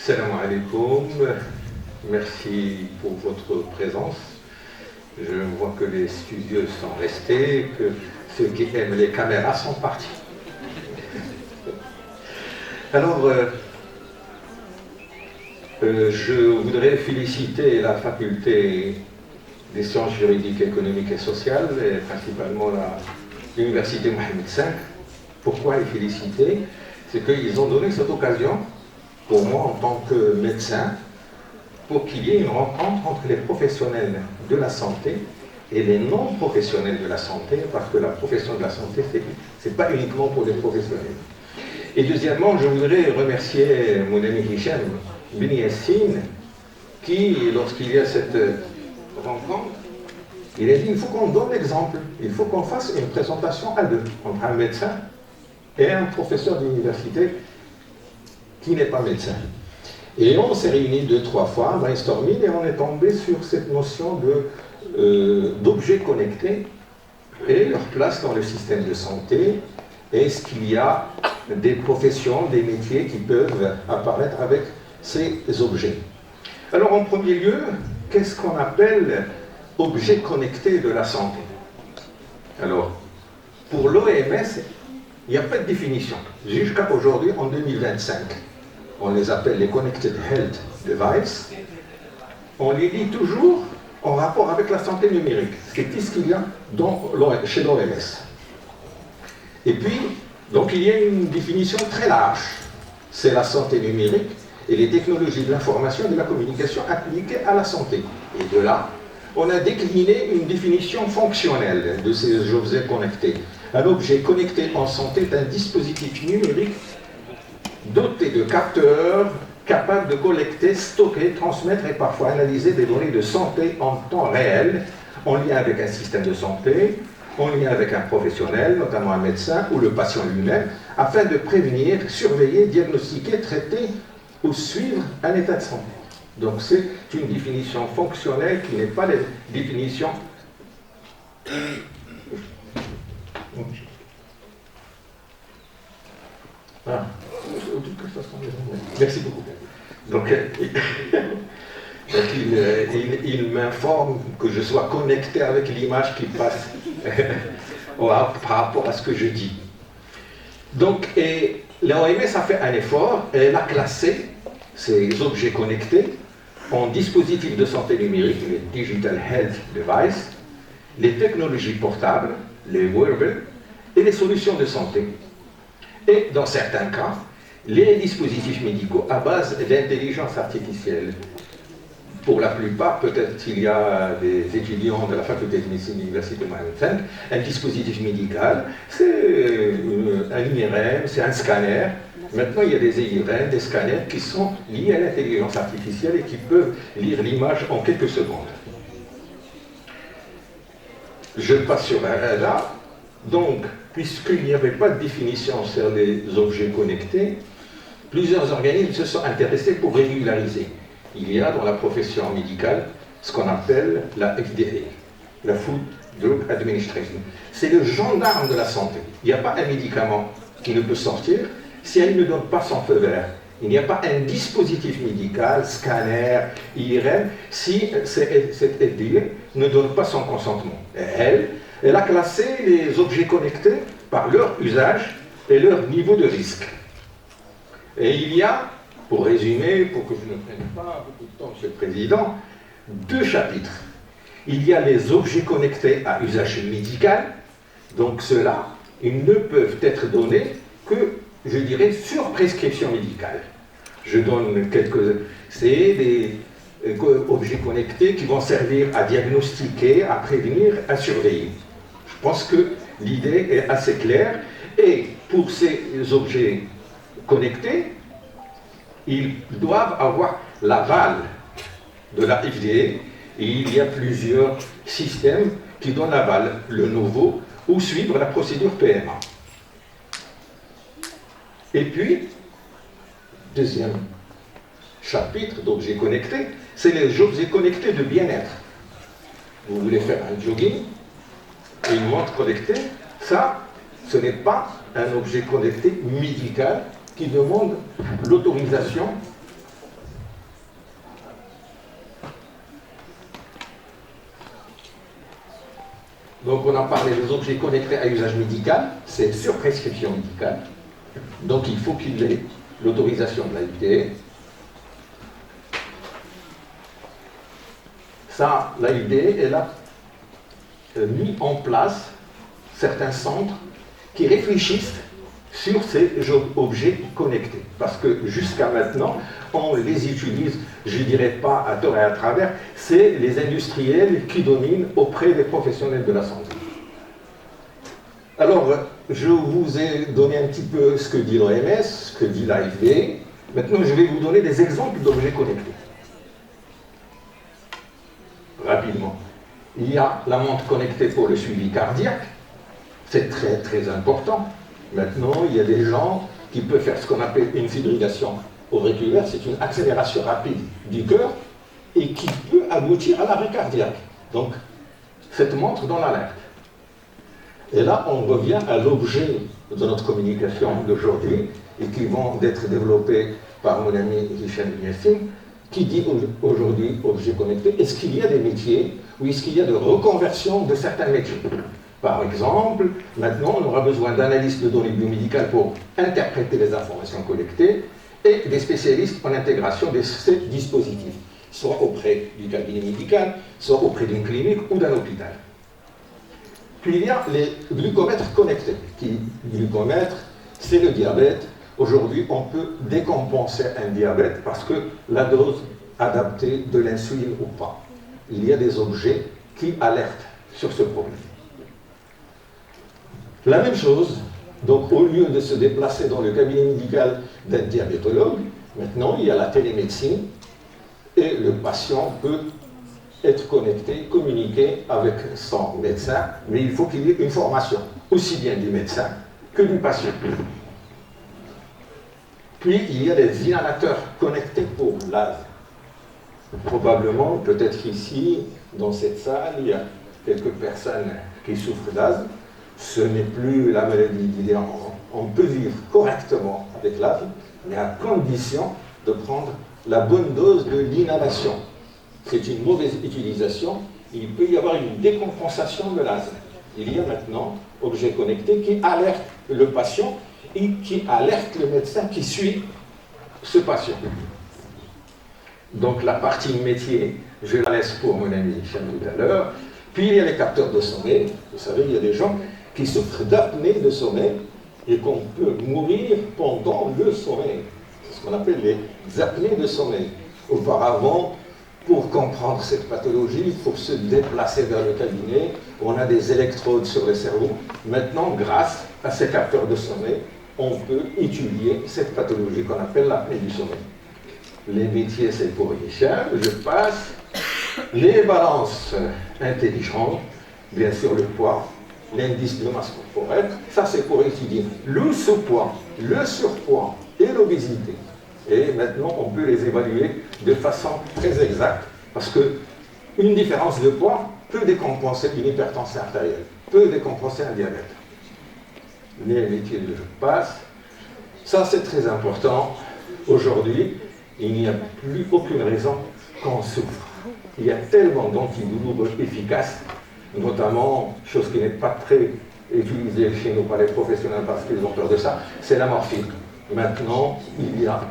Salam alaikum, merci pour votre présence. Je vois que les studieux sont restés, que ceux qui aiment les caméras sont partis. Alors, je voudrais féliciter la faculté des sciences juridiques, économiques et sociales, et principalement l'université Mohamed V. Pourquoi les féliciter? C'est qu'ils ont donné cette occasion, pour moi en tant que médecin, pour qu'il y ait une rencontre entre les professionnels de la santé et les non-professionnels de la santé, parce que la profession de la santé, ce n'est pas uniquement pour les professionnels. Et deuxièmement, je voudrais remercier mon ami Hicham Ben Yassine, qui, lorsqu'il y a cette rencontre, il a dit il faut qu'on donne l'exemple, il faut qu'on fasse une présentation à deux, entre un médecin et un professeur d'université qui n'est pas médecin. Et on s'est réunis 2-3 fois, brainstorming, et on est tombé sur cette notion d'objets connectés et leur place dans le système de santé. Est-ce qu'il y a des professions, des métiers qui peuvent apparaître avec ces objets? Alors en premier lieu, qu'est-ce qu'on appelle objets connectés de la santé? Alors, pour l'OMS, il n'y a pas de définition. Jusqu'à aujourd'hui, en 2025, on les appelle les Connected Health Devices. On les lit toujours en rapport avec la santé numérique. C'est tout ce qu'il y a chez l'OMS. Et puis, donc il y a une définition très large. C'est la santé numérique et les technologies de l'information et de la communication appliquées à la santé. Et de là, on a décliné une définition fonctionnelle de ces objets connectés. Un objet connecté en santé est un dispositif numérique doté de capteurs capables de collecter, stocker, transmettre et parfois analyser des données de santé en temps réel, en lien avec un système de santé, en lien avec un professionnel, notamment un médecin ou le patient lui-même, afin de prévenir, surveiller, diagnostiquer, traiter ou suivre un état de santé. Donc c'est une définition fonctionnelle qui n'est pas la définition. Ah. Merci beaucoup. Donc, il m'informe que je sois connecté avec l'image qui passe par rapport à ce que je dis. Donc, l'OMS a fait un effort et elle a classé ces objets connectés en dispositifs de santé numérique, les Digital Health Devices, les technologies portables, les wearables et les solutions de santé. Et dans certains cas, les dispositifs médicaux à base d'intelligence artificielle. Pour la plupart, peut-être qu'il y a des étudiants de la faculté de médecine de l'université Mohamed V, un dispositif médical, c'est un IRM, c'est un scanner. Maintenant, il y a des IRM, des scanners qui sont liés à l'intelligence artificielle et qui peuvent lire l'image en quelques secondes. Je passe sur là. Donc, puisqu'il n'y avait pas de définition sur les objets connectés, plusieurs organismes se sont intéressés pour régulariser. Il y a dans la profession médicale ce qu'on appelle la FDA, la Food Drug Administration. C'est le gendarme de la santé. Il n'y a pas un médicament qui ne peut sortir si elle ne donne pas son feu vert. Il n'y a pas un dispositif médical, scanner, IRM, si cette FDA ne donne pas son consentement. Et elle a classé les objets connectés par leur usage et leur niveau de risque. Et il y a, pour résumer, pour que je ne prenne pas beaucoup de temps, Monsieur le Président, 2 chapitres. Il y a les objets connectés à usage médical, donc ceux-là, ils ne peuvent être donnés que, je dirais, sur prescription médicale. Je donne quelques... C'est des objets connectés qui vont servir à diagnostiquer, à prévenir, à surveiller. Je pense que l'idée est assez claire. Et pour ces objets connectés, ils doivent avoir l'aval de la FDA. Et il y a plusieurs systèmes qui donnent l'aval, le nouveau, ou suivre la procédure PMA. Et puis, deuxième chapitre d'objets connectés, c'est les objets connectés de bien-être. Vous voulez faire un jogging, et une montre connectée, ça, ce n'est pas un objet connecté médical qui demande l'autorisation Donc on a parlé des objets connectés à usage médical, c'est sur prescription médicale. Donc il faut qu'il ait l'autorisation de la FDA. Ça, la FDA, elle a mis en place certains centres qui réfléchissent sur ces objets connectés. Parce que jusqu'à maintenant, on les utilise, je ne dirais pas à tort et à travers, c'est les industriels qui dominent auprès des professionnels de la santé. Alors, je vous ai donné un petit peu ce que dit l'OMS, ce que dit l'AFD. Maintenant, je vais vous donner des exemples d'objets connectés. Rapidement. Il y a la montre connectée pour le suivi cardiaque. C'est très, très important. Maintenant, il y a des gens qui peuvent faire ce qu'on appelle une fibrillation auriculaire. C'est une accélération rapide du cœur et qui peut aboutir à l'arrêt cardiaque. Donc, cette montre dans l'alerte. Et là, on revient à l'objet de notre communication d'aujourd'hui et qui vont être développés par mon ami Hicham Yassin, qui dit aujourd'hui objet connecté. Est-ce qu'il y a des métiers ou est-ce qu'il y a de reconversion de certains métiers? Par exemple, maintenant, on aura besoin d'analystes de données biomédicales pour interpréter les informations collectées et des spécialistes en intégration de ces dispositifs, soit auprès du cabinet médical, soit auprès d'une clinique ou d'un hôpital. Puis il y a les glucomètres connectés. Glucomètre, c'est le diabète. Aujourd'hui, on peut décompenser un diabète parce que la dose adaptée de l'insuline ou pas. Il y a des objets qui alertent sur ce problème. La même chose, donc au lieu de se déplacer dans le cabinet médical d'un diabétologue, maintenant il y a la télémédecine et le patient peut être connecté, communiquer avec son médecin, mais il faut qu'il y ait une formation, aussi bien du médecin que du patient. Puis il y a des inhalateurs connectés pour l'asthme. Probablement, peut-être ici, dans cette salle, il y a quelques personnes qui souffrent d'asthme. Ce n'est plus la maladie d'hier. On peut vivre correctement avec l'asthme, mais à condition de prendre la bonne dose de l'inhalation. C'est une mauvaise utilisation. Il peut y avoir une décompensation de l'asthme. Il y a maintenant objets connectés qui alertent le patient et qui alertent le médecin qui suit ce patient. Donc la partie métier, je la laisse pour mon ami Hicham tout à l'heure. Puis il y a les capteurs de sommeil. Vous savez, il y a des gens qui souffrent d'apnée de sommeil et qu'on peut mourir pendant le sommeil. C'est ce qu'on appelle les apnées de sommeil. Auparavant, pour comprendre cette pathologie, il faut se déplacer vers le cabinet. On a des électrodes sur le cerveau. Maintenant, grâce à ces capteurs de sommeil, on peut étudier cette pathologie qu'on appelle l'apnée du sommeil. Les métiers, c'est pour Hicham. Je passe. Les balances intelligentes, bien sûr le poids, l'indice de masse corporelle, ça c'est pour étudier le sous-poids, le surpoids et l'obésité. Et maintenant on peut les évaluer de façon très exacte, parce qu'une différence de poids peut décompenser une hypertension artérielle, peut décompenser un diabète. Les métiers que je passe, ça c'est très important. Aujourd'hui, il n'y a plus aucune raison qu'on souffre. Il y a tellement d'antidouleurs efficaces, notamment, chose qui n'est pas très utilisée chez nous par les professionnels parce qu'ils ont peur de ça, c'est la morphine. Maintenant, il y a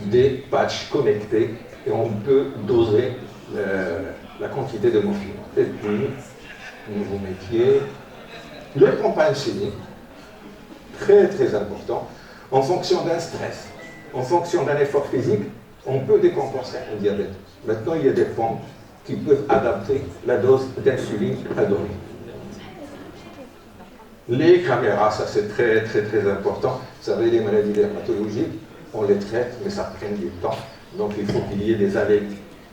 des patchs connectés et on peut doser la quantité de morphine. Et puis, nouveau métier, le pompe insuline, très très important, en fonction d'un stress, en fonction d'un effort physique, on peut décompenser un diabète. Maintenant, il y a des pompes qui peuvent adapter la dose d'insuline à donner. Les caméras, ça c'est très très très important. Vous savez, les maladies dermatologiques, on les traite, mais ça prend du temps. Donc il faut qu'il y ait des allées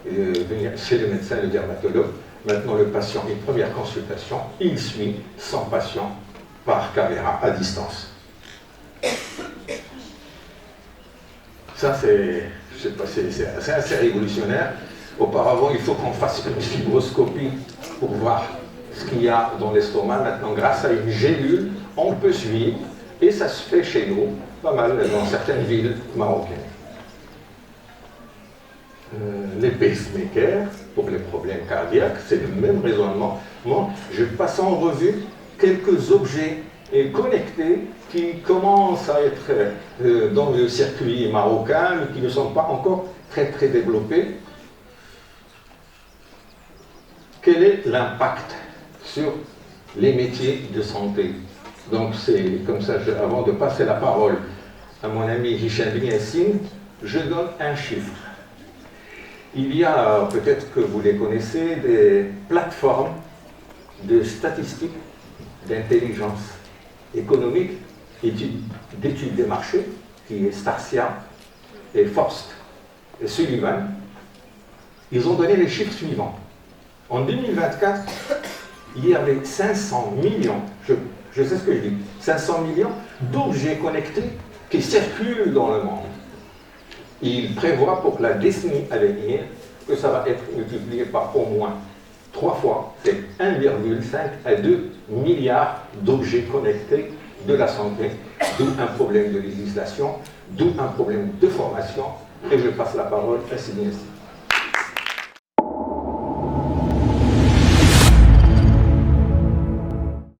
venir chez le médecin, le dermatologue. Maintenant, le patient, une première consultation, il suit son patient par caméra à distance. Ça, c'est assez révolutionnaire. Auparavant, il faut qu'on fasse une fibroscopie pour voir ce qu'il y a dans l'estomac. Maintenant, grâce à une gélule, on peut suivre. Et ça se fait chez nous, pas mal, dans certaines villes marocaines. les pacemakers pour les problèmes cardiaques, c'est le même raisonnement. Moi, je passe en revue quelques objets connectés qui commencent à être dans le circuit marocain, mais qui ne sont pas encore très développés. Quel est l'impact sur les métiers de santé? Donc c'est comme ça, avant de passer la parole à mon ami Hicham Ben Yassine, je donne un chiffre. Il y a, peut-être que vous les connaissez, des plateformes de statistiques, d'intelligence économique, d'études des marchés, qui est Startia et Forst et Sullivan. Ils ont donné les chiffres suivants. En 2024, il y avait 500 millions, je sais ce que je dis, 500 millions d'objets connectés qui circulent dans le monde. Il prévoit pour la décennie à venir que ça va être multiplié par au moins 3 fois, c'est 1,5 à 2 milliards d'objets connectés de la santé, d'où un problème de législation, d'où un problème de formation. Et je passe la parole à Sydney.